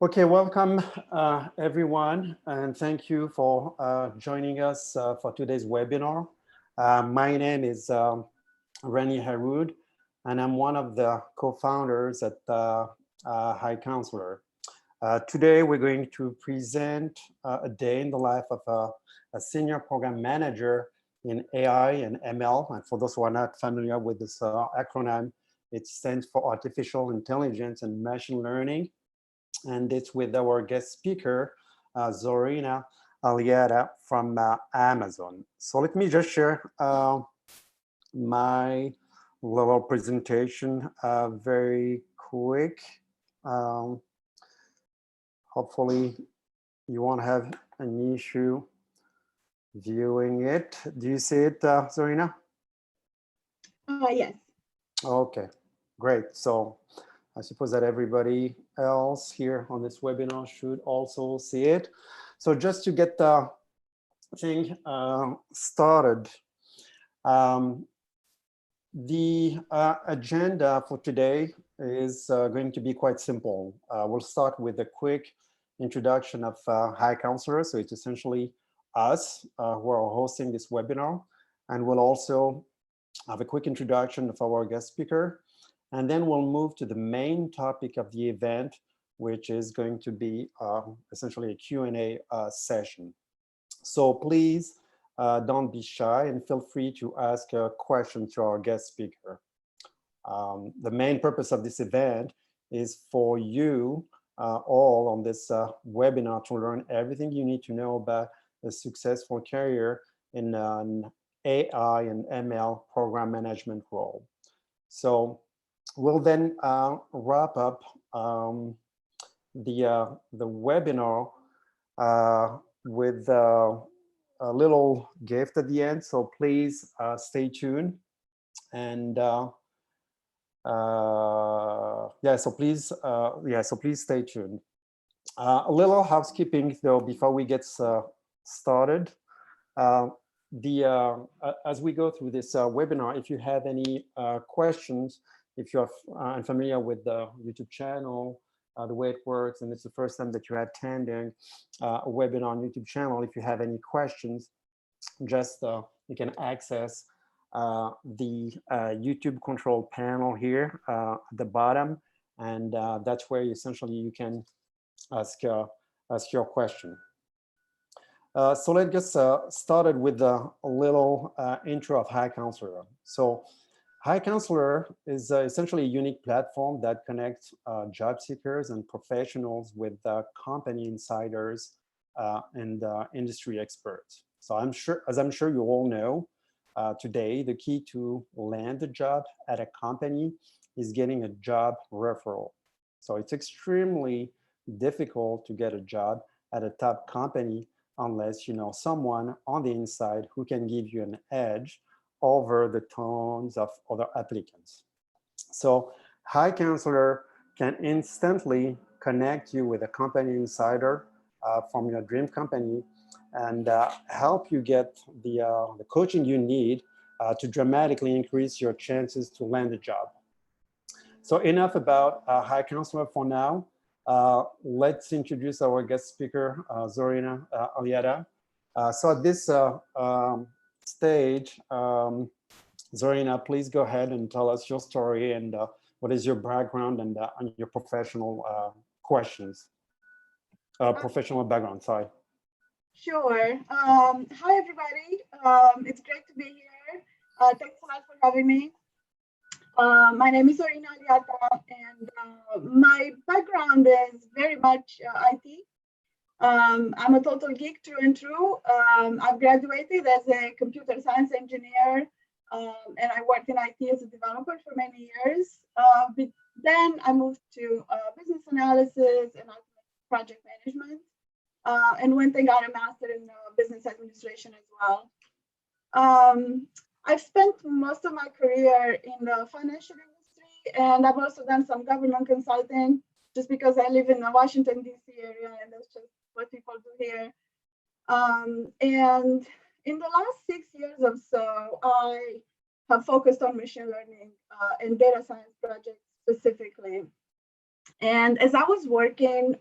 Okay, welcome everyone, and thank you for joining us for today's webinar. My name is Rani Haroud, and I'm one of the co-founders at HiCounselor. Today, we're going to present a day in the life of a senior program manager in AI and ML. And for those who are not familiar with this acronym, it stands for Artificial Intelligence and Machine Learning. And it's with our guest speaker, Zorina Aliada from Amazon. So let me just share my little presentation very quick. Hopefully you won't have an issue viewing it. Do you see it, Zorina? Yes. Okay, great. So I suppose that everybody else here on this webinar should also see it. So just to get the thing started, the agenda for today is going to be quite simple. We'll start with a quick introduction of HiCounselor. So it's essentially us who are hosting this webinar. And we'll also have a quick introduction of our guest speaker. And then we'll move to the main topic of the event, which is going to be essentially a Q&A session. So please don't be shy and feel free to ask a question to our guest speaker. The main purpose of this event is for you all on this webinar to learn everything you need to know about a successful career in an AI and ML program management role. So we'll then wrap up the webinar with a little gift at the end. So please stay tuned. And so please stay tuned. A little housekeeping though before we get started. As we go through this webinar, if you have any questions, if you're unfamiliar with the YouTube channel, the way it works, and it's the first time that you're attending a webinar on YouTube channel, if you have any questions, just you can access the YouTube control panel here at the bottom, and that's where essentially you can ask your question. So let's get started with a little intro of HiCounselor. So HiCounselor is essentially a unique platform that connects job seekers and professionals with company insiders and industry experts. So as I'm sure you all know, today the key to land a job at a company is getting a job referral. So it's extremely difficult to get a job at a top company unless you know someone on the inside who can give you an edge over the tons of other applicants. So HiCounselor can instantly connect you with a company insider from your dream company and help you get the coaching you need to dramatically increase your chances to land a job. So enough about HiCounselor for now. Let's introduce our guest speaker, Zorina Aliada. So at this stage, Zorina, please go ahead and tell us your story and what is your background and your professional questions, professional background, sorry. Sure. Hi, everybody. It's great to be here. Thanks a lot for having me. My name is Zorina Aliada, and my background is very much IT. I'm a total geek through and through. I've graduated as a computer science engineer, and I worked in IT as a developer for many years. But then I moved to business analysis and project management, and went and got a master in business administration as well. I've spent most of my career in the financial industry, and I've also done some government consulting just because I live in the Washington, D.C. area, and that's just what people do here. And in the last 6 years or so, I have focused on machine learning and data science projects specifically. And as I was working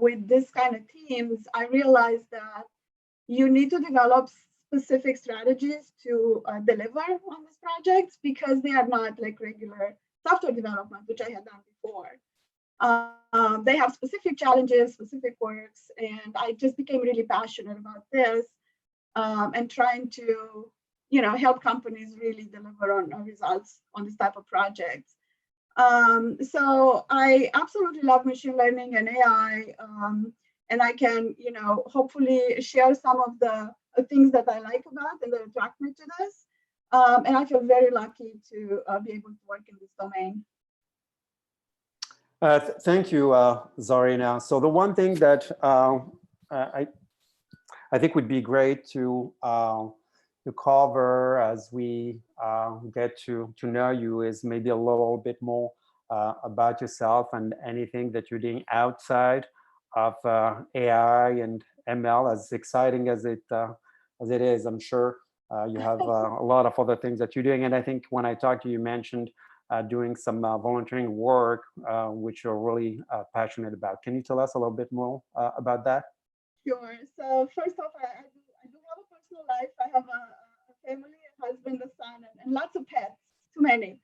with this kind of teams, I realized that you need to develop specific strategies to deliver on these projects because they are not like regular software development, which I had done before. They have specific challenges, specific works, and I just became really passionate about this and trying to, help companies really deliver on results on this type of projects. So I absolutely love machine learning and AI, and I can, hopefully share some of the things that I like about and that attract me to this. And I feel very lucky to be able to work in this domain. Thank you, Zarina. So the one thing that I think would be great to cover as we get to know you is maybe a little bit more about yourself and anything that you're doing outside of AI and ML. As exciting as it is, I'm sure you have a lot of other things that you're doing. And I think when I talked to you, you mentioned doing some volunteering work, which you're really passionate about. Can you tell us a little bit more about that? Sure. So first off, I do have a personal life. I have a family, a husband, a son, and lots of pets, too many.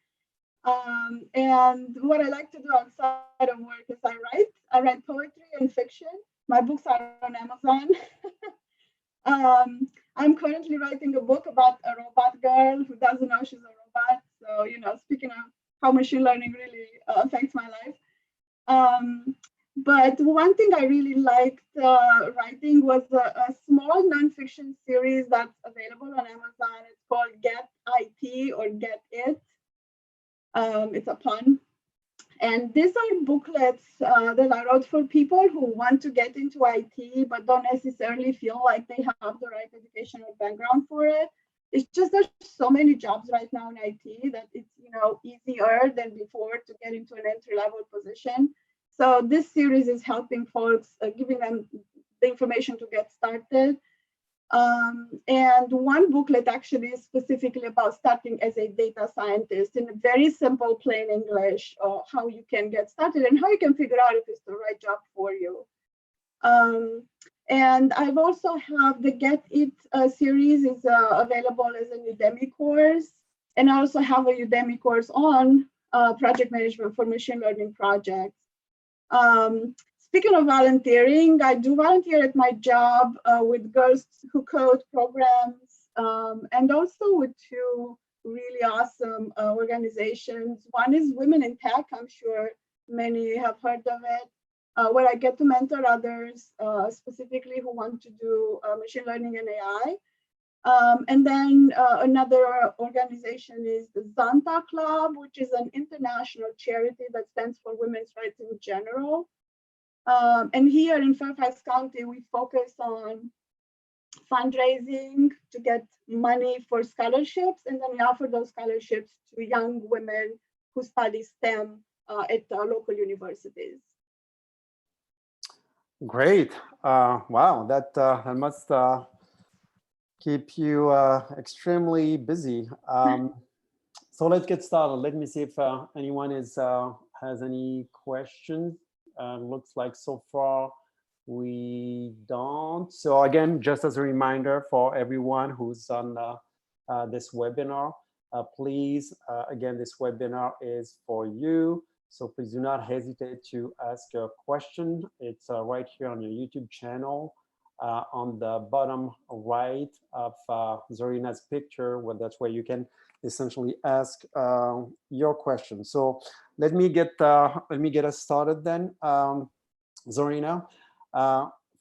And what I like to do outside of work is I write poetry and fiction. My books are on Amazon. I'm currently writing a book about a robot girl who doesn't know she's a robot. So, speaking of how machine learning really affects my life. But one thing I really liked writing was a small nonfiction series that's available on Amazon. It's called Get IT or Get It. It's a pun. And these are booklets that I wrote for people who want to get into IT but don't necessarily feel like they have the right education or background for it. It's just there's so many jobs right now in IT that it's easier than before to get into an entry-level position. So this series is helping folks, giving them the information to get started. And one booklet actually is specifically about starting as a data scientist in a very simple, plain English, how you can get started and how you can figure out if it's the right job for you. And I've also have the Get It series is available as a Udemy course. And I also have a Udemy course on project management for machine learning projects. Speaking of volunteering, I do volunteer at my job with Girls Who Code programs and also with two really awesome organizations. One is Women in Tech. I'm sure many have heard of it, where I get to mentor others specifically who want to do machine learning and AI. And then another organization is the Zanta Club, which is an international charity that stands for women's rights in general. And here in Fairfax County, we focus on fundraising to get money for scholarships, and then we offer those scholarships to young women who study STEM at local universities. Great. Wow, that must keep you extremely busy. So let's get started. Let me see if anyone has any questions. Looks like so far we don't. So again, just as a reminder for everyone who's on this webinar, please, again, this webinar is for you. So please do not hesitate to ask a question. It's right here on your YouTube channel. On the bottom right of Zorina's picture, that's where you can essentially ask your question. So let me get us started then. Zorina,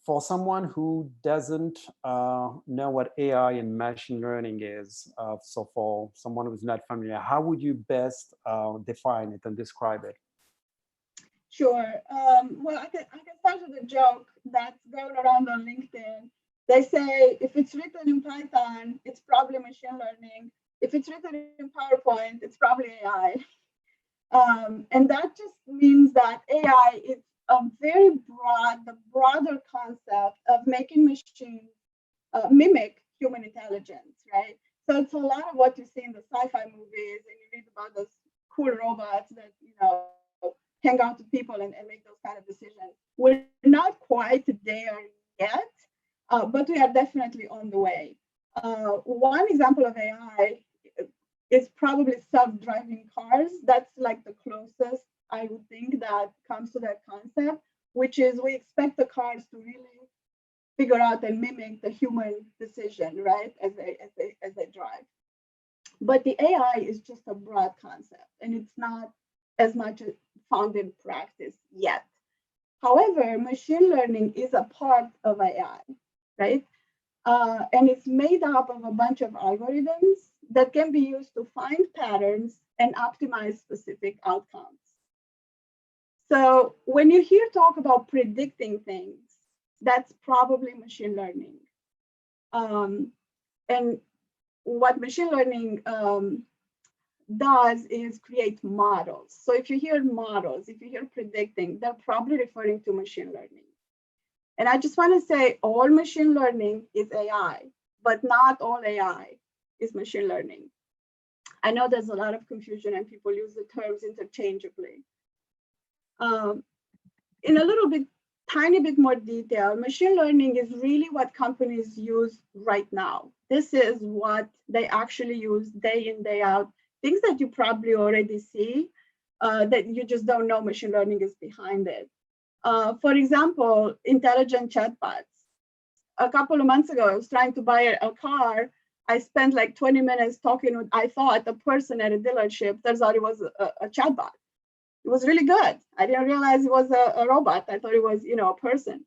for someone who doesn't know what AI and machine learning is, so for someone who's not familiar, how would you best define it and describe it? Sure. Well, I can start with a joke that's going around on LinkedIn. They say if it's written in Python, it's probably machine learning. If it's written in PowerPoint, it's probably AI. And that just means that AI is a very broader concept of making machines mimic human intelligence, right? So it's a lot of what you see in the sci-fi movies, and you read about those cool robots that hang out with people and make those kind of decisions. We're not quite there yet, but we are definitely on the way. One example of AI is probably self-driving cars. That's like the closest I would think that comes to that concept, which is we expect the cars to really figure out and mimic the human decision, right, as they drive. But the AI is just a broad concept, and it's not as much found in practice yet. However, machine learning is a part of AI, right? And it's made up of a bunch of algorithms that can be used to find patterns and optimize specific outcomes. So when you hear talk about predicting things, that's probably machine learning. And what machine learning does is create models. So if you hear models, if you hear predicting, they're probably referring to machine learning. And I just want to say all machine learning is AI, but not all AI is machine learning. I know there's a lot of confusion and people use the terms interchangeably. In a little bit, tiny bit more detail, machine learning is really what companies use right now. This is what they actually use day in, day out. Things that you probably already see that you just don't know machine learning is behind it. For example, intelligent chatbots. A couple of months ago, I was trying to buy a car. I spent like 20 minutes talking with, I thought, a person at a dealership. Turns out it was a chatbot. It was really good. I didn't realize it was a robot. I thought it was, a person.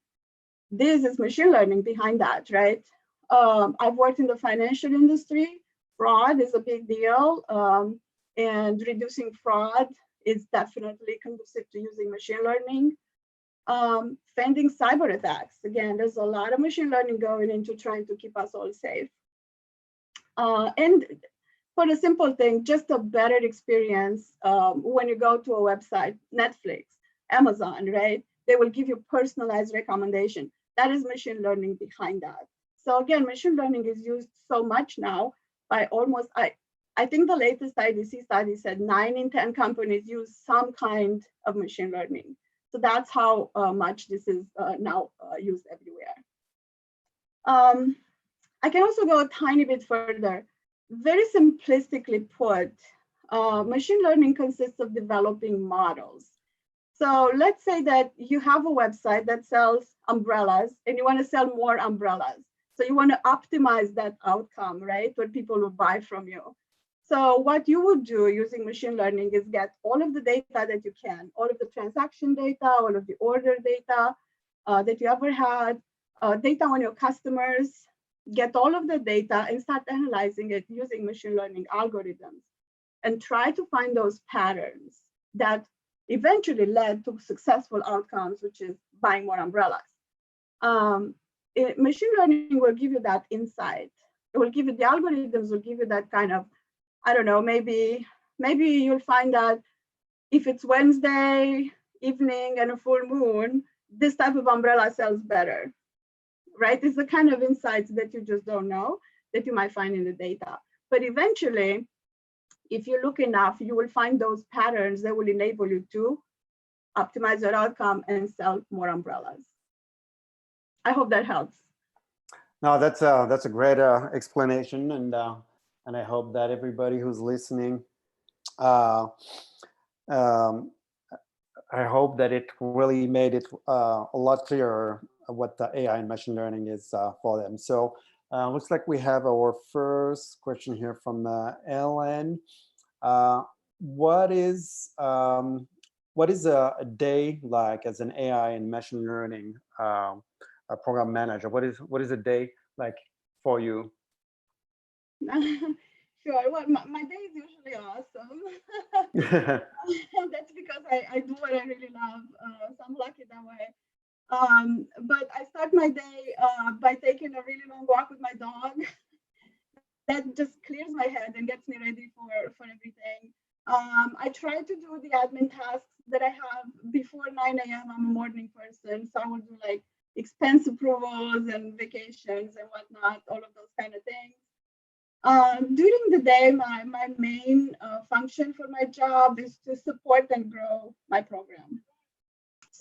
This is machine learning behind that, right? I've worked in the financial industry. Fraud is a big deal, and reducing fraud is definitely conducive to using machine learning. Fending cyber attacks. Again, there's a lot of machine learning going into trying to keep us all safe. And for the simple thing, just a better experience when you go to a website, Netflix, Amazon, right? They will give you personalized recommendation. That is machine learning behind that. So again, machine learning is used so much now by almost, I think the latest IDC study said 9 in 10 companies use some kind of machine learning. So that's how much this is now used everywhere. I can also go a tiny bit further. Very simplistically put, machine learning consists of developing models. So let's say that you have a website that sells umbrellas and you want to sell more umbrellas. So you want to optimize that outcome, right? What people will buy from you. So what you would do using machine learning is get all of the data that you can, all of the transaction data, all of the order data that you ever had, data on your customers, get all of the data and start analyzing it using machine learning algorithms and try to find those patterns that eventually led to successful outcomes, which is buying more umbrellas. Machine learning will give you that insight. It will give you, the algorithms will give you that kind of, I don't know, maybe you'll find that if it's Wednesday evening and a full moon, this type of umbrella sells better, right? It's the kind of insights that you just don't know that you might find in the data. But eventually, if you look enough, you will find those patterns that will enable you to optimize your outcome and sell more umbrellas. I hope that helps. No, that's a great explanation, and I hope that everybody who's listening, I hope that it really made it a lot clearer what the AI and machine learning is for them. So looks like we have our first question here from Ellen. What is a day like as an AI and machine learning a program manager? What is a day like for you? Sure. Well, my day is usually awesome. That's because I do what I really love. So I'm lucky that way. But I start my day by taking a really long walk with my dog. That just clears my head and gets me ready for everything. I try to do the admin tasks that I have before 9 a.m. I'm a morning person, so I will do like expense approvals and vacations and whatnot, all of those kind of things. During the day, my main function for my job is to support and grow my program.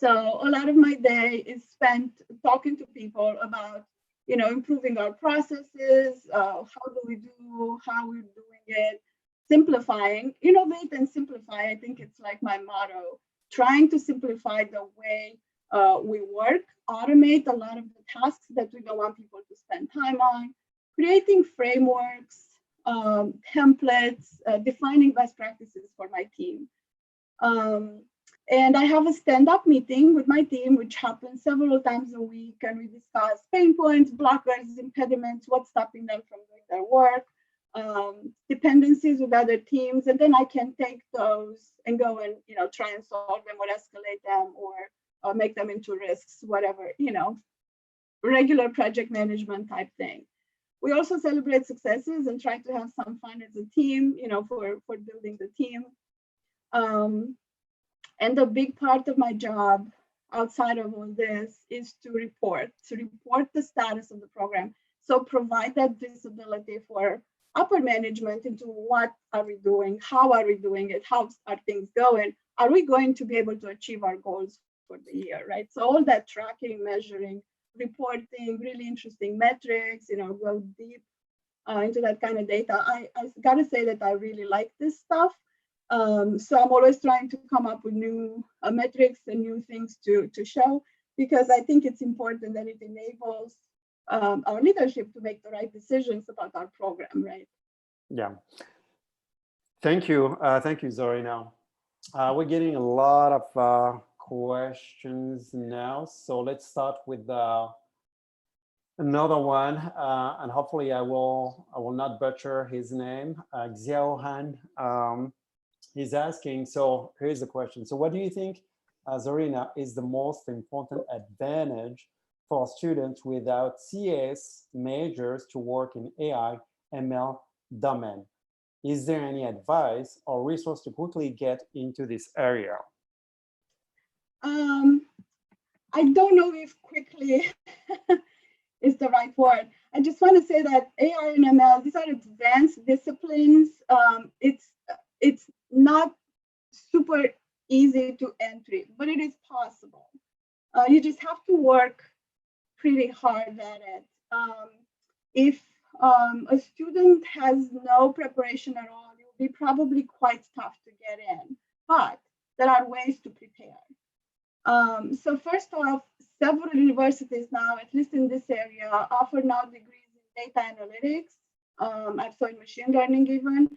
So a lot of my day is spent talking to people about, improving our processes, how do we do, how we're doing it, simplifying, innovate and simplify. I think it's like my motto, trying to simplify the way we work, automate a lot of the tasks that we don't want people to spend time on, creating frameworks, templates, defining best practices for my team. And I have a stand-up meeting with my team, which happens several times a week, and we discuss pain points, blockers, impediments, what's stopping them from doing their work, dependencies with other teams, and then I can take those and go and try and solve them or escalate them or make them into risks, whatever, regular project management type thing. We also celebrate successes and try to have some fun as a team, for building the team. And a big part of my job outside of all this is to report the status of the program. So provide that visibility for upper management into what are we doing, how are we doing it, how are things going, are we going to be able to achieve our goals for the year, right? So all that tracking, measuring, reporting, really interesting metrics, go deep into that kind of data. I gotta say that I really like this stuff. So I'm always trying to come up with new metrics and new things to show, because I think it's important that it enables our leadership to make the right decisions about our program, right? Yeah. Thank you, Zorina. We're getting a lot of questions now, so let's start with another one, and hopefully I will not butcher his name. Xiao Han. He's asking, so here's the question. So what do you think, Zorina, is the most important advantage for students without CS majors to work in AI, ML domain? Is there any advice or resource to quickly get into this area? I don't know if quickly is the right word. I just want to say that AI and ML, these are advanced disciplines. It's not super easy to entry, but it is possible. You just have to work pretty hard at it. If a student has no preparation at all, it will be probably quite tough to get in, but there are ways to prepare. So first off, several universities now, at least in this area, offer now degrees in data analytics. I've saw in machine learning even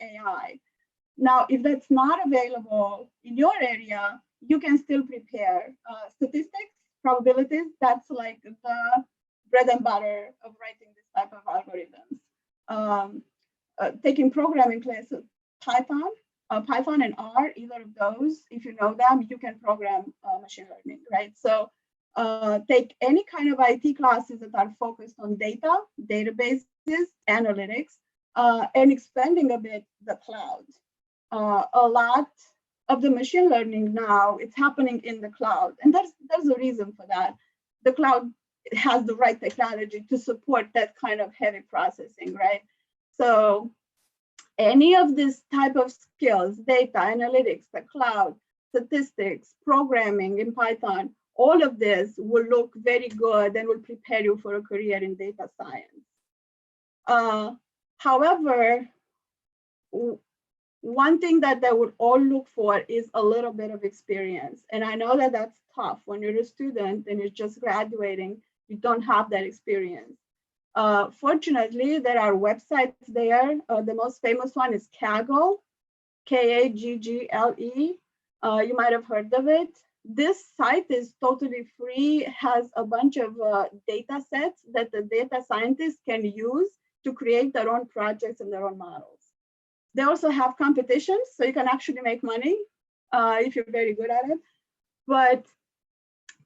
AI. Now, if that's not available in your area, you can still prepare statistics, probabilities. That's like the bread and butter of writing this type of algorithms. Taking programming classes, Python and R, either of those, if you know them, you can program machine learning, right? So take any kind of IT classes that are focused on data, databases, analytics, and expanding a bit the cloud. A lot of the machine learning now, it's happening in the cloud. And there's a reason for that. The cloud has the right technology to support that kind of heavy processing, right? So any of this type of skills, data, analytics, the cloud, statistics, programming in Python, all of this will look very good and will prepare you for a career in data science. However, one thing that they would all look for is a little bit of experience. And I know that that's tough when you're a student and you're just graduating, you don't have that experience. Fortunately, there are websites there. The most famous one is Kaggle, Kaggle. You might have heard of it. This site is totally free, has a bunch of data sets that the data scientists can use to create their own projects and their own models. They also have competitions, so you can actually make money if you're very good at it. But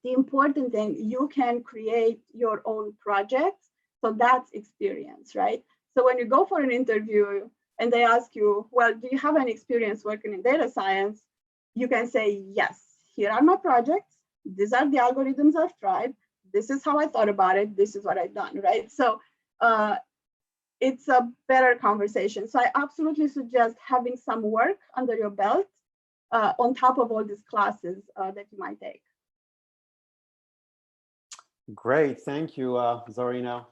the important thing, you can create your own projects. So that's experience, right? So when you go for an interview and they ask you, well, do you have any experience working in data science? You can say, yes, here are my projects. These are the algorithms I've tried. This is how I thought about it. This is what I've done, right? So it's a better conversation. So I absolutely suggest having some work under your belt on top of all these classes that you might take. Great, thank you, Zorina.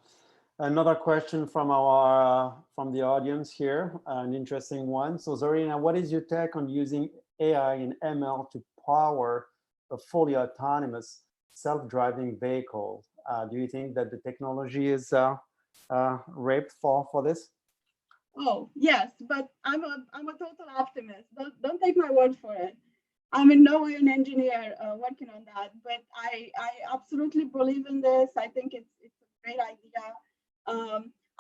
Another question from our from the audience here, an interesting one. So Zorina, what is your take on using AI and ML to power a fully autonomous self-driving vehicle? Do you think that the technology is ripe for this? Oh yes, but I'm a total optimist. Don't take my word for it. I'm in no way an engineer working on that, but I absolutely believe in this. I think it's a great idea.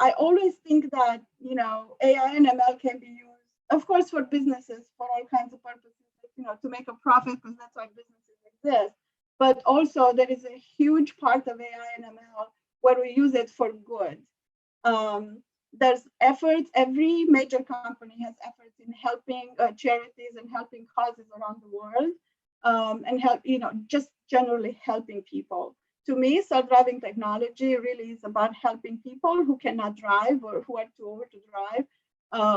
I always think that, you know, AI and ML can be used, of course, for businesses for all kinds of purposes, you know, to make a profit, because that's why businesses exist. But also there is a huge part of AI and ML where we use it for good. There's efforts, every major company has efforts in helping charities and helping causes around the world, and help, you know, just generally helping people. To me, self-driving technology really is about helping people who cannot drive or who are too old to drive,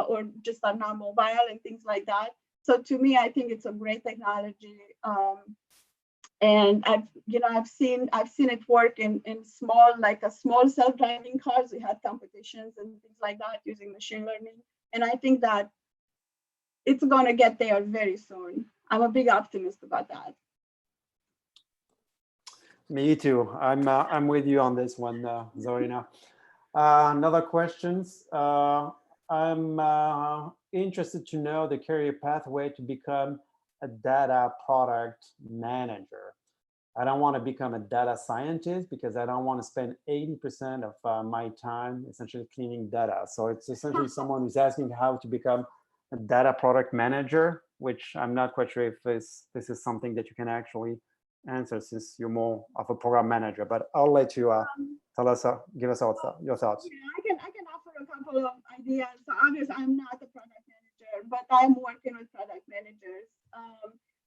or just are not mobile and things like that. So to me, I think it's a great technology. And I've seen it work in small, like a small self-driving cars. We had competitions and things like that using machine learning. And I think that it's going to get there very soon. I'm a big optimist about that. Me too. I'm with you on this one, Zorina. Another questions. I'm interested to know the career pathway to become a data product manager. I don't want to become a data scientist because I don't want to spend 80% of my time essentially cleaning data. So it's essentially someone who's asking how to become a data product manager, which I'm not quite sure if this is something that you can actually answer since you're more of a program manager. But I'll let you tell us, give us your thoughts. Yeah, I can offer a couple of ideas. So obviously, I'm not a product manager, but I'm working with product managers.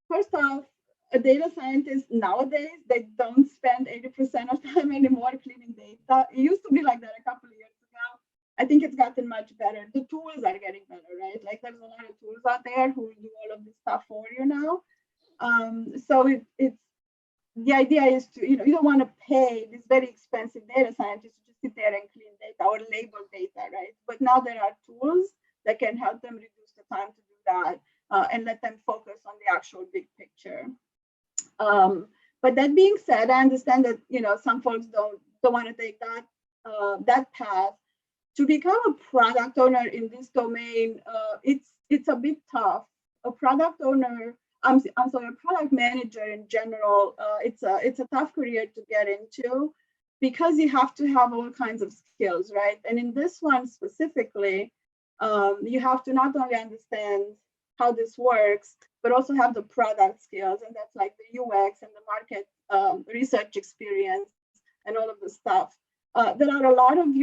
First off, a data scientist nowadays, they don't spend 80% of time anymore cleaning data. It used to be like that a couple of years ago. I think it's gotten much better. The tools are getting better, right? Like there's a lot of tools out there who do all of this stuff for you now. So it's the idea is to, you know, you don't want to pay this very expensive data scientist to just sit there and clean data or label data, right? But now there are tools that can help them reduce the time to do that, and let them focus on the actual big picture. But that being said, I understand that, you know, some folks don't want to take that path. To become a product owner in this domain, it's a bit tough. A product owner, I'm sorry, a product manager in general, it's a tough career to get into because you have to have all kinds of skills, right? And in this one specifically, you have to not only understand how this works, but also have the product skills, and that's like the UX and the market research experience and all of the stuff. There are a lot of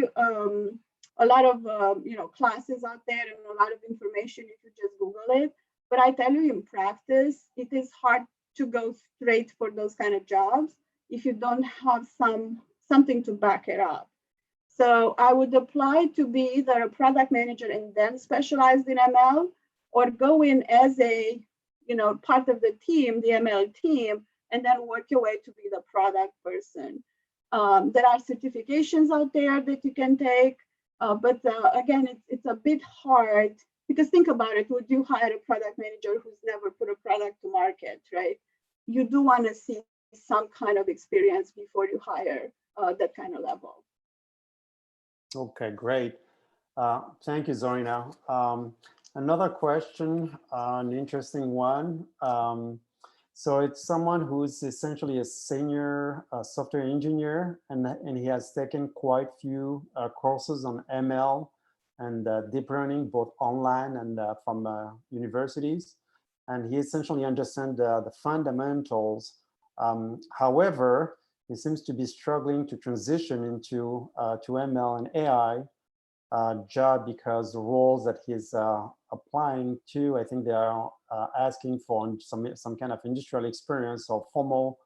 classes out there and a lot of information if you just Google it. But I tell you, in practice, it is hard to go straight for those kind of jobs if you don't have something to back it up. So I would apply to be either a product manager and then specialized in ML, or go in as a, you know, part of the team, the ML team, and then work your way to be the product person. There are certifications out there that you can take, but again, it's a bit hard because think about it, would you hire a product manager who's never put a product to market, right? You do want to see some kind of experience before you hire that kind of level. Okay, great. Thank you, Zorina. Another question, an interesting one. So it's someone who's essentially a senior software engineer, and he has taken quite few courses on ML and deep learning, both online and from universities. And he essentially understands the fundamentals. However, he seems to be struggling to transition into to ML and AI job because the roles that he's applying to, I think they are asking for some kind of industrial experience or formal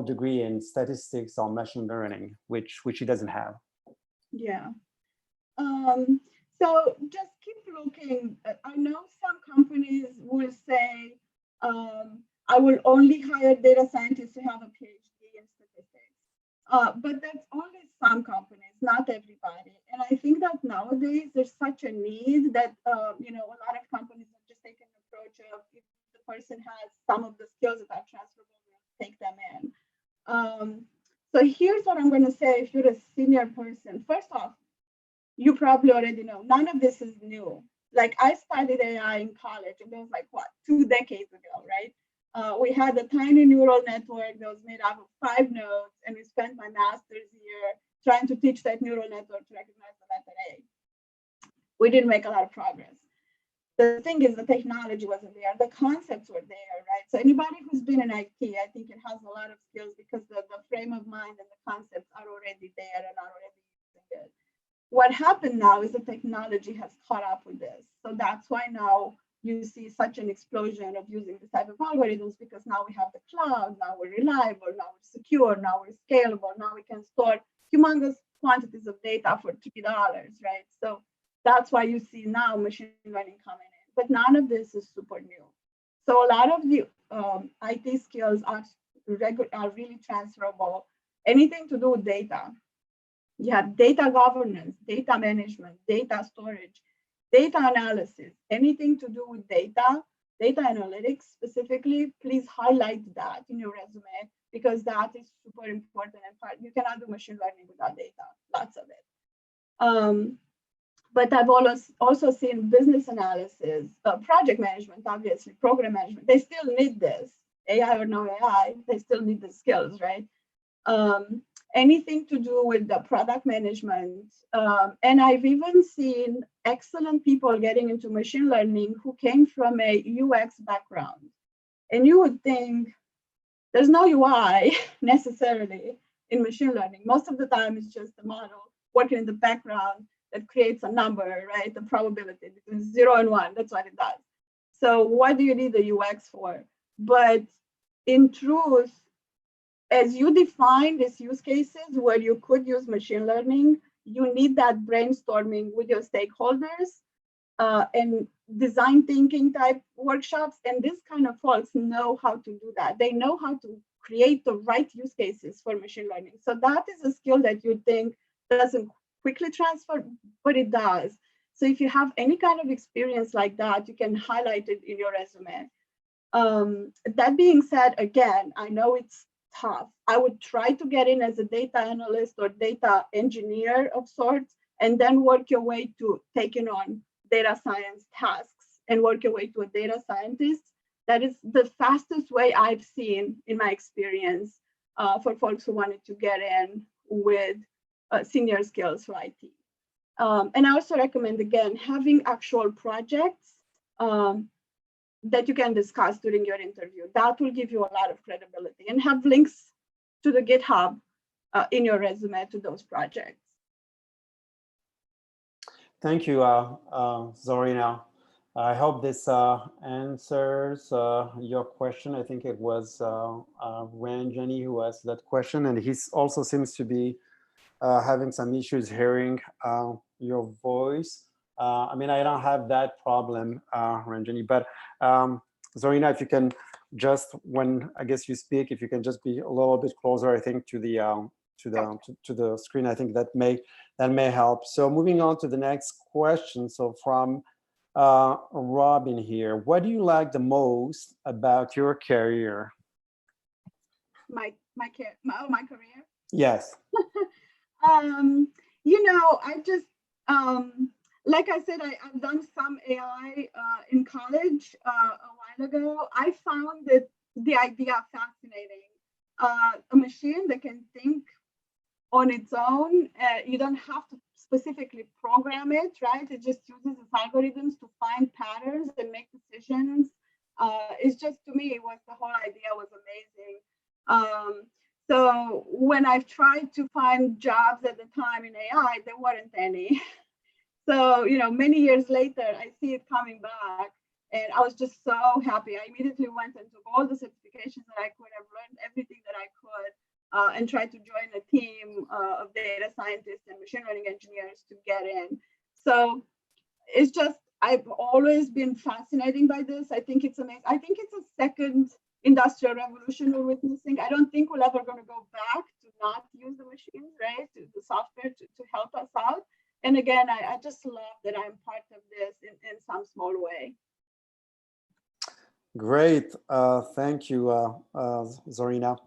degree in statistics or machine learning, which he doesn't have. Yeah. So just keep looking. I know some companies will say, I will only hire data scientists who have a PhD in statistics. But that's only some companies, not everybody. And I think that nowadays there's such a need that a lot of companies are just taking an approach of if the person has some of the skills that are transferable, we'll take them in. So here's what I'm going to say if you're a senior person. First off, you probably already know none of this is new. Like I studied AI in college, and it was like what 2 decades ago, right? We had a tiny neural network that was made up of 5 nodes, and we spent my master's year trying to teach that neural network to recognize the letter A. We didn't make a lot of progress. The thing is, the technology wasn't there, the concepts were there, right? So anybody who's been in IT, I think it has a lot of skills because the frame of mind and the concepts are already there and are already using it. What happened now is the technology has caught up with this. So that's why now you see such an explosion of using this type of algorithms, because now we have the cloud, now we're reliable, now we're secure, now we're scalable, now we can store humongous quantities of data for $3, right? So that's why you see now machine learning coming in. But none of this is super new. So a lot of the IT skills are really transferable. Anything to do with data. You have data governance, data management, data storage, data analysis, anything to do with data analytics specifically, please highlight that in your resume because that is super important and part. You cannot do machine learning without data, lots of it. But I've also seen business analysis, project management, obviously, program management. They still need this, AI or no AI, they still need the skills, right? Anything to do with the product management. And I've even seen excellent people getting into machine learning who came from a UX background. And you would think there's no UI necessarily in machine learning. Most of the time, it's just a model working in the background that creates a number, right? The probability between 0 and 1, that's what it does. So what do you need the UX for? But in truth, as you define these use cases where you could use machine learning, you need that brainstorming with your stakeholders and design thinking type workshops. And this kind of folks know how to do that. They know how to create the right use cases for machine learning. So that is a skill that you think doesn't quickly transfer, but it does. So if you have any kind of experience like that, you can highlight it in your resume. That being said, again, I know it's tough. I would try to get in as a data analyst or data engineer of sorts, and then work your way to taking on data science tasks and work your way to a data scientist. That is the fastest way I've seen in my experience for folks who wanted to get in with senior skills for IT. And I also recommend, again, having actual projects that you can discuss during your interview. That will give you a lot of credibility, and have links to the GitHub in your resume to those projects. Thank you, Zorina. I hope this answers your question. I think it was Ranjani who asked that question, and he also seems to be having some issues hearing your voice. I mean, I don't have that problem, Ranjani, but Zorina, if you can just, when I guess you speak, if you can just be a little bit closer, I think, to the screen, I think that may help. So moving on to the next question. So from Robin here, what do you like the most about your career? My career? Yes. I just, like I said, I've done some AI in college a while ago. I found the idea fascinating. A machine that can think on its own, you don't have to specifically program it, right? It just uses its algorithms to find patterns and make decisions. It's just, to me, the whole idea was amazing. So when I've tried to find jobs at the time in AI, there weren't any. So, many years later, I see it coming back, and I was just so happy. I immediately went and took all the certifications that I could have, learned everything that I could, and tried to join a team of data scientists and machine learning engineers to get in. So it's just, I've always been fascinated by this. I think it's amazing. I think it's a second industrial revolution we're witnessing. I don't think we're ever going to go back to not use the machines, right? To the software to help us out. And again, I just love that I'm part of this in some small way. Great. Thank you, Zorina.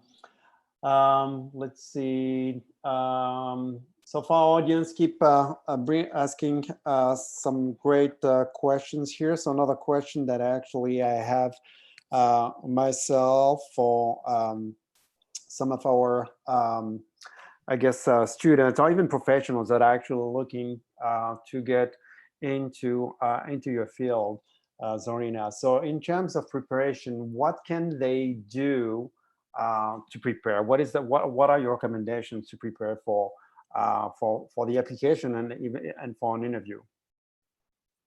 Let's see. So for our audience, keep asking some great questions here. So another question that actually I have myself for some of our, I guess, students or even professionals that are actually looking to get into your field, Zorina. So in terms of preparation, what can they do to prepare? What are your recommendations to prepare for the application and for an interview?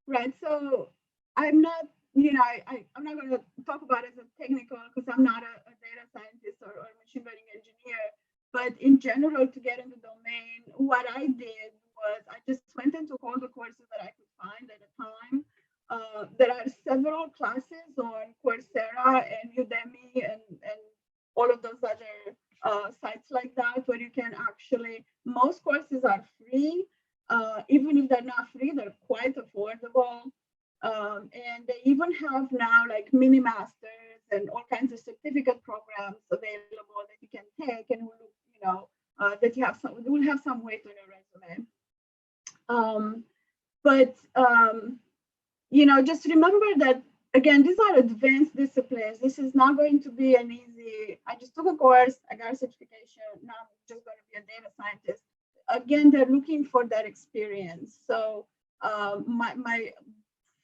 Right. So I'm not, I'm not going to talk about it as a technical because I'm not a data scientist or machine learning engineer. But in general, to get in the domain, what I did was I just went and took all the courses that I could find at the time. There are several classes on Coursera and Udemy and all of those other sites like that where you can actually, most courses are free. Even if they're not free, they're quite affordable. And they even have now like mini masters and all kinds of certificate programs available that you can take and will, that you have will have some weight on your resume. Just remember that again, these are advanced disciplines. This is not going to be an easy, I just took a course, I got a certification, now I'm just going to be a data scientist. Again, they're looking for that experience. So my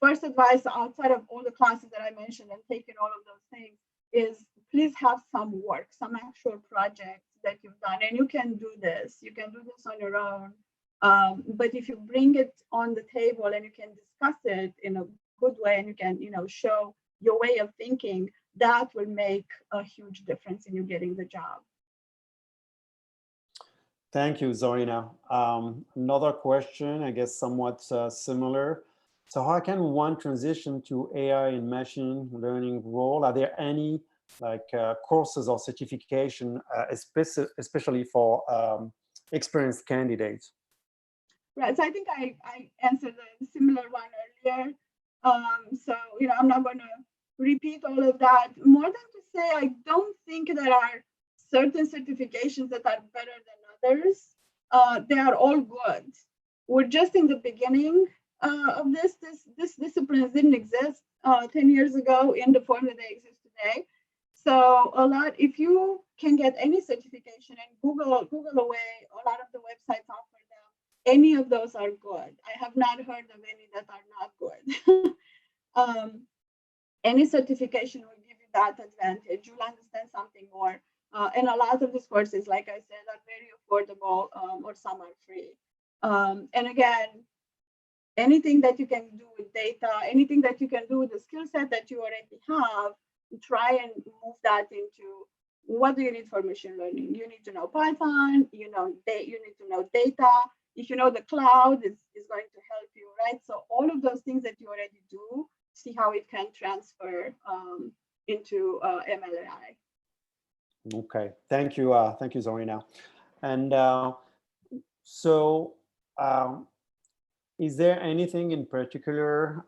first advice outside of all the classes that I mentioned and taking all of those things is please have some work, some actual projects that you've done. And you can do this. You can do this on your own. But if you bring it on the table and you can discuss it in a good way and you can, show your way of thinking, that will make a huge difference in you getting the job. Thank you, Zorina. Another question, I guess somewhat similar. So how can one transition to AI and machine learning role? Are there any courses or certification, especially for experienced candidates? Right, so I think I answered a similar one earlier. I'm not going to repeat all of that. More than to say, I don't think there are certain certifications that are better than others. They are all good. We're just in the beginning of this. This disciplines didn't exist 10 years ago in the form that they exist today. So if you can get any certification and Google away, a lot of the websites offer them. Any of those are good. I have not heard of any that are not good. Any certification will give you that advantage. You'll understand something more. And a lot of these courses, like I said, are very affordable or some are free. And again, anything that you can do with data, anything that you can do with the skill set that you already have, try and move that into what do you need for machine learning? You need to know Python, you need to know data. If you know the cloud is going to help you, right? So all of those things that you already do, see how it can transfer into MLAI. Okay, thank you, Zorina. And is there anything in particular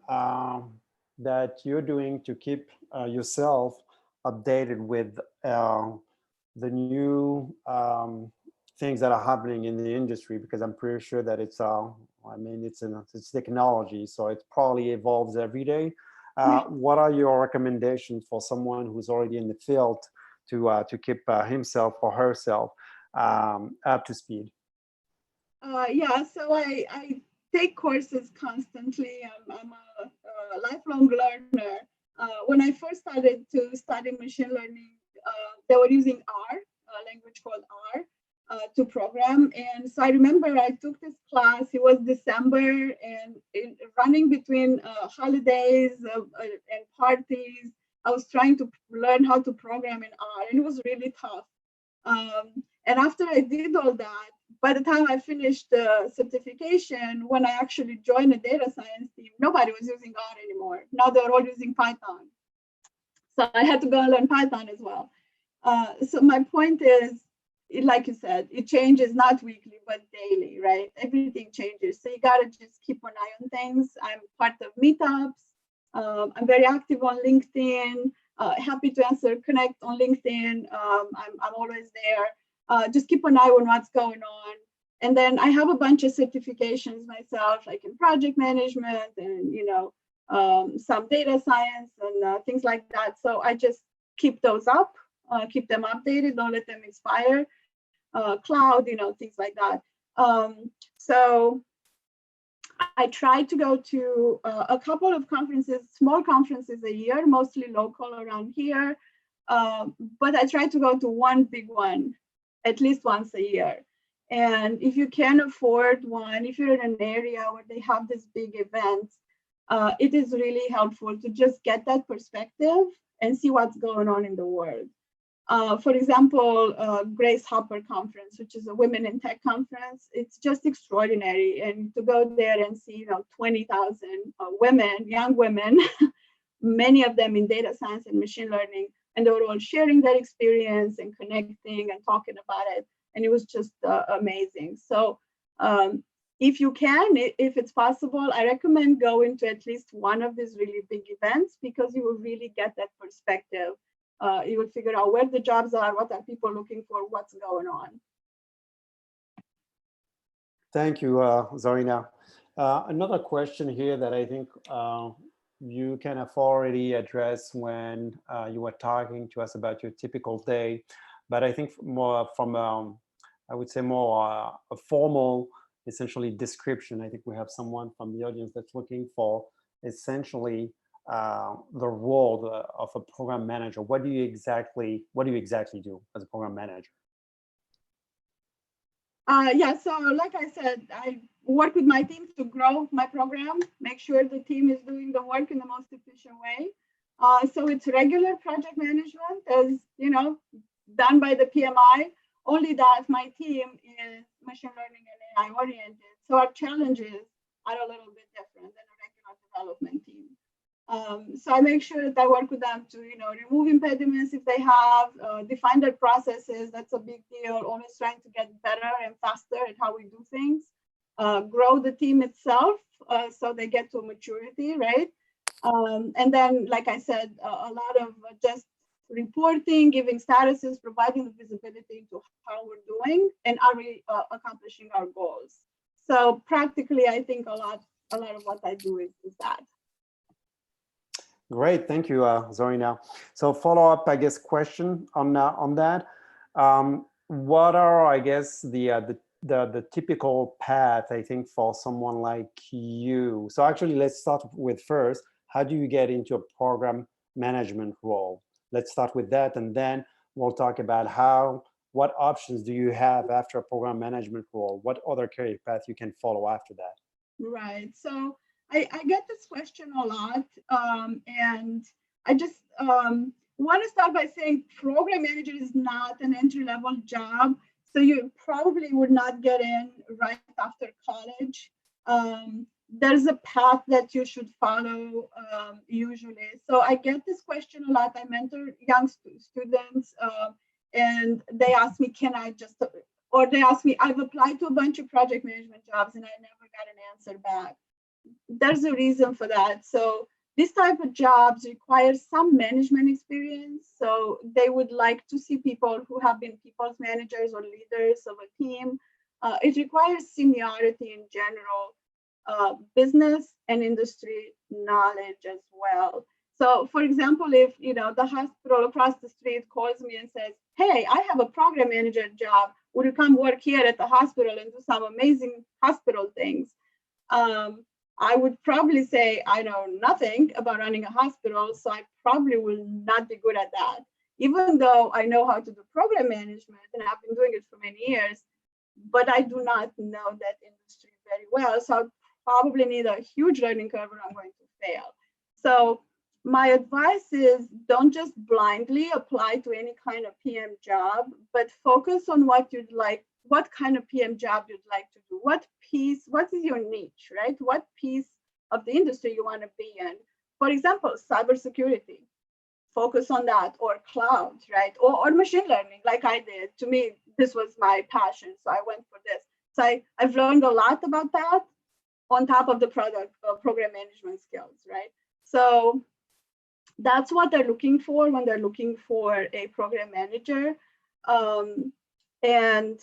that you're doing to keep yourself updated with the new things that are happening in the industry? Because I'm pretty sure that it's technology, so it probably evolves every day. What are your recommendations for someone who's already in the field to keep himself or herself up to speed? So I take courses constantly. I'm a lifelong learner. When I first started to study machine learning, they were using R, a language called R, to program. And so I remember I took this class, it was December, and running between holidays and parties, I was trying to learn how to program in R, and it was really tough. And after I did all that, by the time I finished the certification, when I actually joined the data science team, nobody was using R anymore. Now they're all using Python. So I had to go and learn Python as well. So my point is, like you said, it changes not weekly, but daily, right? Everything changes. So you got to just keep an eye on things. I'm part of meetups. I'm very active on LinkedIn. Happy to answer, connect on LinkedIn. I'm always there. Just keep an eye on what's going on. And then I have a bunch of certifications myself, like in project management and, some data science and things like that. So I just keep those up, keep them updated, don't let them expire. Cloud, things like that. So I try to go to a couple of conferences, small conferences a year, mostly local around here. But I try to go to one big one at least once a year. And if you can afford one, if you're in an area where they have these big events, it is really helpful to just get that perspective and see what's going on in the world. For example, Grace Hopper Conference, which is a Women in Tech conference, it's just extraordinary. And to go there and see, 20,000 women, young women, many of them in data science and machine learning, and they were all sharing their experience and connecting and talking about it. And it was just amazing. So if you can, if it's possible, I recommend going to at least one of these really big events, because you will really get that perspective. You will figure out where the jobs are, what are people looking for, what's going on. Thank you, Zarina. Another question here that I think you kind of already addressed when you were talking to us about your typical day, but I think more from, I would say more a formal, essentially description. I think we have someone from the audience that's looking for essentially the role of a program manager. What do you exactly do as a program manager? Yeah, so like I said, I work with my team to grow my program, make sure the team is doing the work in the most efficient way. So it's regular project management, as done by the PMI, only that my team is machine learning and AI oriented. So our challenges are a little bit different than a regular development team. So I make sure that I work with them to, remove impediments if they have, define their processes. That's a big deal. Always trying to get better and faster at how we do things. Grow the team itself so they get to maturity, right? And then, like I said, a lot of just reporting, giving statuses, providing the visibility into how we're doing, and are we accomplishing our goals. So practically, I think a lot of what I do is that. Great, thank you, Zarina. So follow-up, I guess, question on that. What are, I guess, the typical path, I think, for someone like you? So actually, let's start with first, how do you get into a program management role? Let's start with that, and then we'll talk about what options do you have after a program management role? What other career path you can follow after that? Right. So I get this question a lot, and I just want to start by saying program manager is not an entry-level job, so you probably would not get in right after college. There's a path that you should follow usually. So I get this question a lot. I mentor young students, and they ask me, or they ask me, I've applied to a bunch of project management jobs and I never got an answer back. There's a reason for that. So this type of jobs require some management experience. So they would like to see people who have been people's managers or leaders of a team. It requires seniority in general, business and industry knowledge as well. So for example, if the hospital across the street calls me and says, hey, I have a program manager job, would you come work here at the hospital and do some amazing hospital things? I would probably say, I know nothing about running a hospital, so I probably will not be good at that. Even though I know how to do program management and I've been doing it for many years, but I do not know that industry very well. So I'll probably need a huge learning curve or I'm going to fail. So my advice is don't just blindly apply to any kind of PM job, but focus on what you'd like what kind of PM job you'd like to do, what is your niche, right? What piece of the industry you want to be in. For example, cybersecurity, focus on that, or cloud, right? Or machine learning, like I did. To me, this was my passion, so I went for this. So I've learned a lot about that on top of the program management skills, right? So that's what they're looking for when they're looking for a program manager. And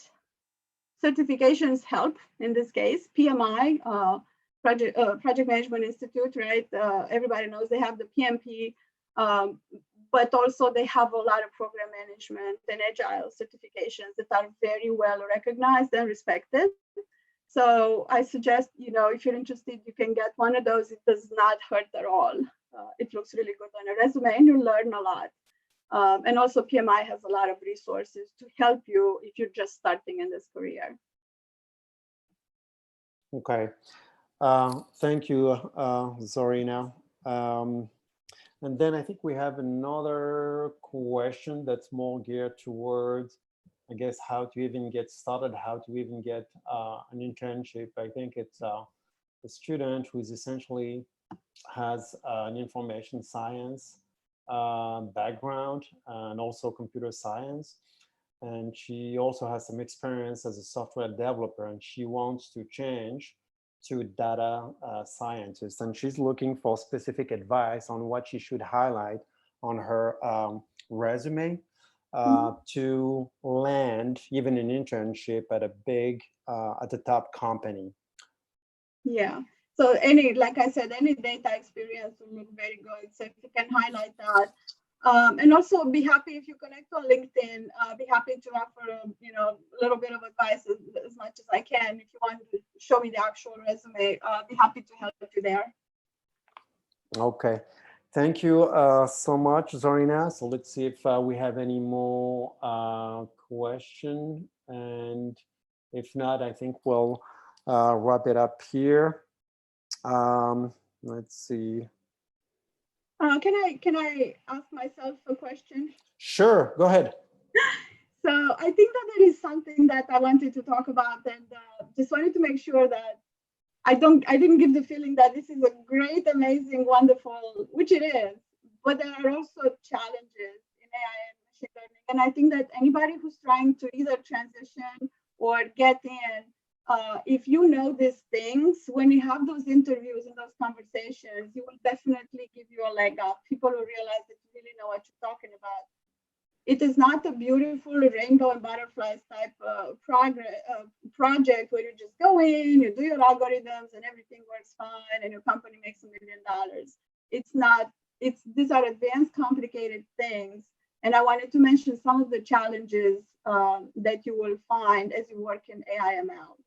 certifications help in this case. PMI, Project Management Institute, right? Everybody knows they have the PMP, but also they have a lot of program management and agile certifications that are very well recognized and respected. So I suggest, if you're interested, you can get one of those. It does not hurt at all. It looks really good on a resume, and you learn a lot. And also PMI has a lot of resources to help you if you're just starting in this career. Okay. Thank you, Zorina. And then I think we have another question that's more geared towards, I guess, how to even get started, how to even get an internship. I think it's a student who is essentially has an information science background and also computer science. And she also has some experience as a software developer, and she wants to change to data scientist. And she's looking for specific advice on what she should highlight on her resume to land even an internship at at the top company. Yeah. So like I said, any data experience will look very good. So if you can highlight that, and also be happy if you connect on LinkedIn. Be happy to offer a little bit of advice as much as I can. If you want to show me the actual resume, be happy to help you there. Okay, thank you so much, Zorina. So let's see if we have any more question, and if not, I think we'll wrap it up here. Let's see. Can I ask myself a question? Sure, go ahead. So I think that there is something that I wanted to talk about, and just wanted to make sure that I didn't give the feeling that this is a great, amazing, wonderful, which it is, but there are also challenges in AI and machine learning. And I think that anybody who's trying to either transition or get in, if you know these things, when you have those interviews and those conversations, you will definitely give you a leg up. People will realize that you really know what you're talking about. It is not a beautiful rainbow and butterflies type project where you just go in, you do your algorithms, and everything works fine, and your company makes $1 million. It's not. These are advanced, complicated things, and I wanted to mention some of the challenges that you will find as you work in AI/ML.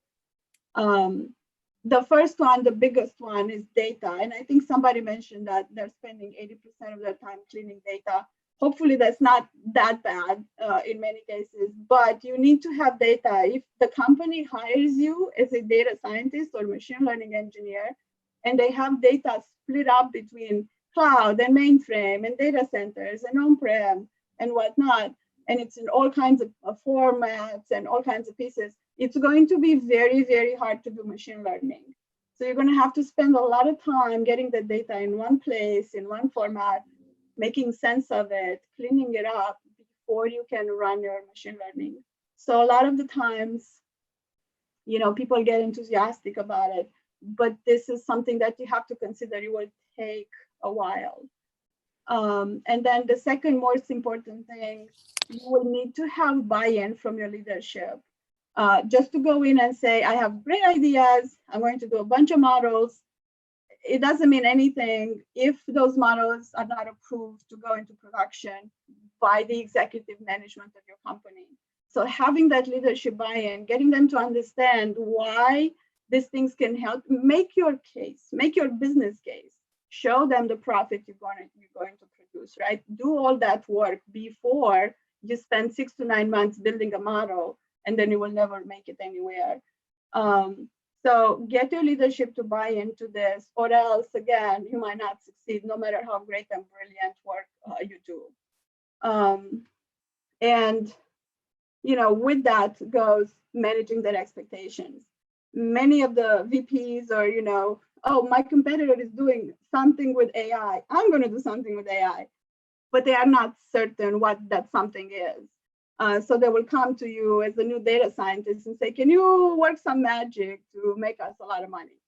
The first one, the biggest one, is data, and I think somebody mentioned that they're spending 80% of their time cleaning data. Hopefully that's not that bad in many cases, but you need to have data. If the company hires you as a data scientist or machine learning engineer, and they have data split up between cloud and mainframe and data centers and on-prem and whatnot, and it's in all kinds of formats and all kinds of pieces, it's going to be very, very hard to do machine learning. So you're going to have to spend a lot of time getting the data in one place, in one format, making sense of it, cleaning it up before you can run your machine learning. So a lot of the times, people get enthusiastic about it, but this is something that you have to consider. It will take a while. And then the second most important thing, you will need to have buy-in from your leadership. Just to go in and say, I have great ideas, I'm going to do a bunch of models. It doesn't mean anything if those models are not approved to go into production by the executive management of your company. So having that leadership buy-in, getting them to understand why these things can help, make your case, make your business case, show them the profit you're going to produce, right? Do all that work before you spend 6 to 9 months building a model, and then you will never make it anywhere. So get your leadership to buy into this, or else, again, you might not succeed no matter how great and brilliant work you do. And with that goes managing their expectations. Many of the VPs are, oh, my competitor is doing something with AI. I'm going to do something with AI, but they are not certain what that something is. So they will come to you as a new data scientist and say, can you work some magic to make us a lot of money?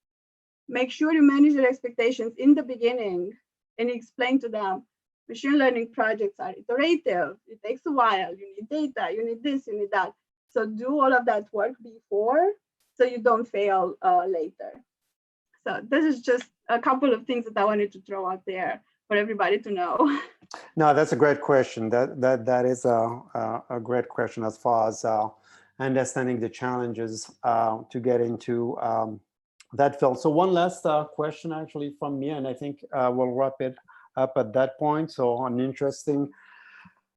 Make sure you manage your expectations in the beginning and explain to them, machine learning projects are iterative. It takes a while. You need data, you need this, you need that. So do all of that work before so you don't fail later. So this is just a couple of things that I wanted to throw out there for everybody to know. No, that's a great question. That is a great question as far as understanding the challenges to get into that field. So one last question actually from me, and I think we'll wrap it up at that point. So an interesting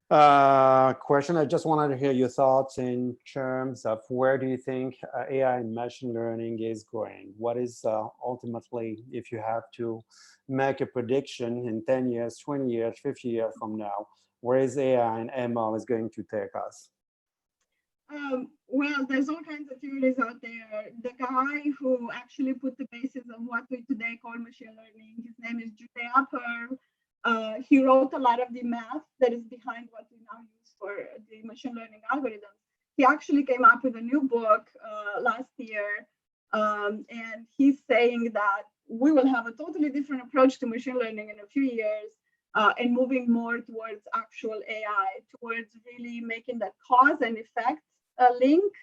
question. I just wanted to hear your thoughts in terms of where do you think AI and machine learning is going? What is ultimately, if you have to make a prediction in 10 years, 20 years, 50 years from now, where is AI and ML is going to take us? Well, there's all kinds of theories out there. The guy who actually put the basis of what we today call machine learning, his name is Judea Pearl. He wrote a lot of the math that is behind what we now use for the machine learning algorithms. He actually came up with a new book last year, and he's saying that we will have a totally different approach to machine learning in a few years, and moving more towards actual AI, towards really making that cause and effect link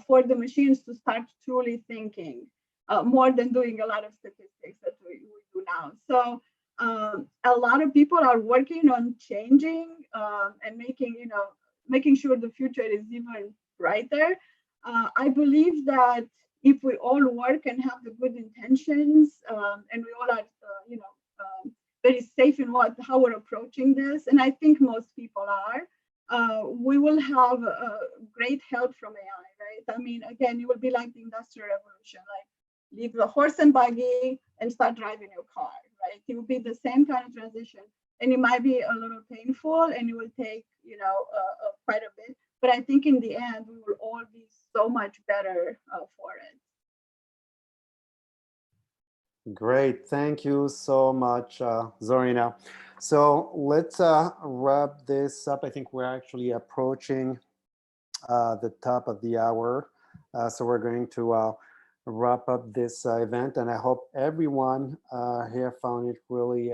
for the machines to start truly thinking, more than doing a lot of statistics that we do now. So a lot of people are working on changing and making sure the future is even brighter. I believe that if we all work and have the good intentions, and we all are, very safe in how we're approaching this, and I think most people are, we will have great help from AI, right? I mean, again, it will be like the Industrial Revolution, like leave the horse and buggy and start driving your car, right? It will be the same kind of transition, and it might be a little painful, and it will take, quite a bit. But I think in the end, we will all be so much better for it. Great, thank you so much, Zorina. So let's wrap this up. I think we're actually approaching the top of the hour. So we're going to wrap up this event, and I hope everyone here found it really,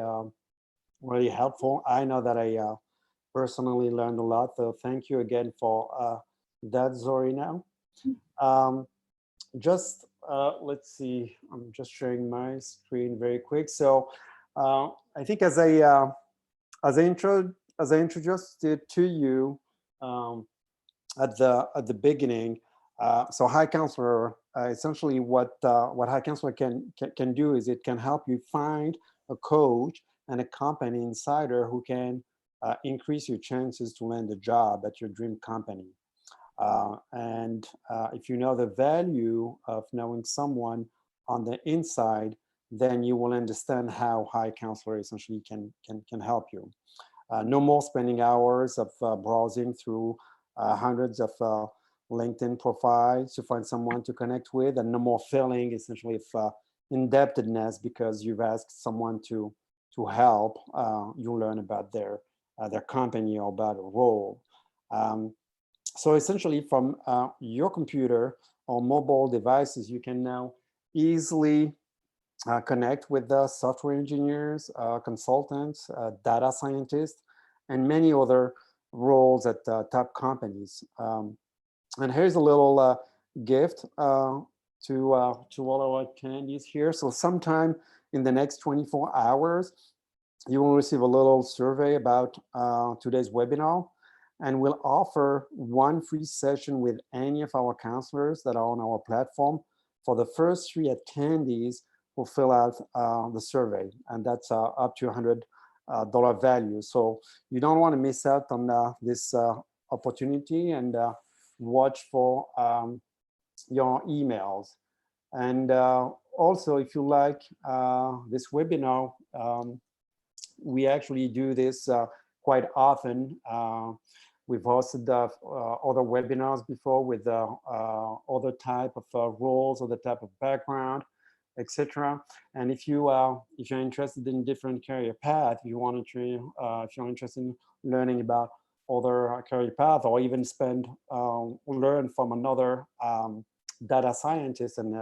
really helpful. I know that I personally learned a lot, so thank you again for that, Zorina. Just let's see, I'm just sharing my screen very quick. So I think as I introduced it to you at the beginning, so HiCounselor, essentially what HiCounselor can do is it can help you find a coach and a company insider who can increase your chances to land a job at your dream company. And if you know the value of knowing someone on the inside, then you will understand how HiCounselor essentially can help you. No more spending hours of browsing through hundreds of LinkedIn profiles to find someone to connect with, and no more feeling essentially of indebtedness because you've asked someone to help you learn about their company or about a role. So essentially from your computer or mobile devices, you can now easily connect with the software engineers, consultants, data scientists, and many other roles at top companies. And here's a little gift to all our attendees here. So sometime in the next 24 hours, you will receive a little survey about today's webinar. And we'll offer one free session with any of our counselors that are on our platform for the first 3 attendees who fill out the survey. And that's up to $100 value. So you don't want to miss out on this opportunity, and watch for your emails. And also, if you like this webinar, we actually do this quite often. We've hosted other webinars before with other type of roles, other type of background, etc. And if you're interested in different career path, if you're interested in learning about other career path, or even learn from another data scientist and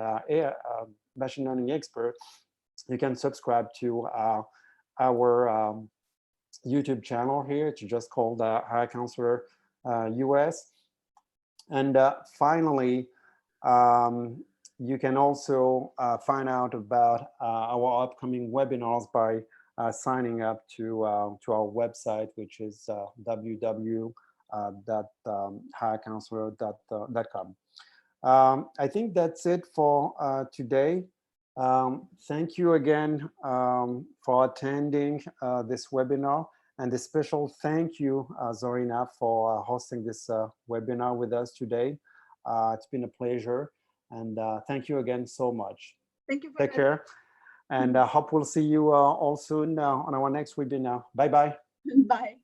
machine learning expert, you can subscribe to our YouTube channel here. It's just called HiCounselor US. And finally, you can also find out about our upcoming webinars by signing up to our website, which is www.hicounselor.com. I think that's it for today. Thank you again for attending this webinar, and a special thank you, Zorina, for hosting this webinar with us today. It's been a pleasure, and thank you again so much. Thank you for Take care, and I hope we'll see you all soon on our next webinar. Bye-bye. Bye.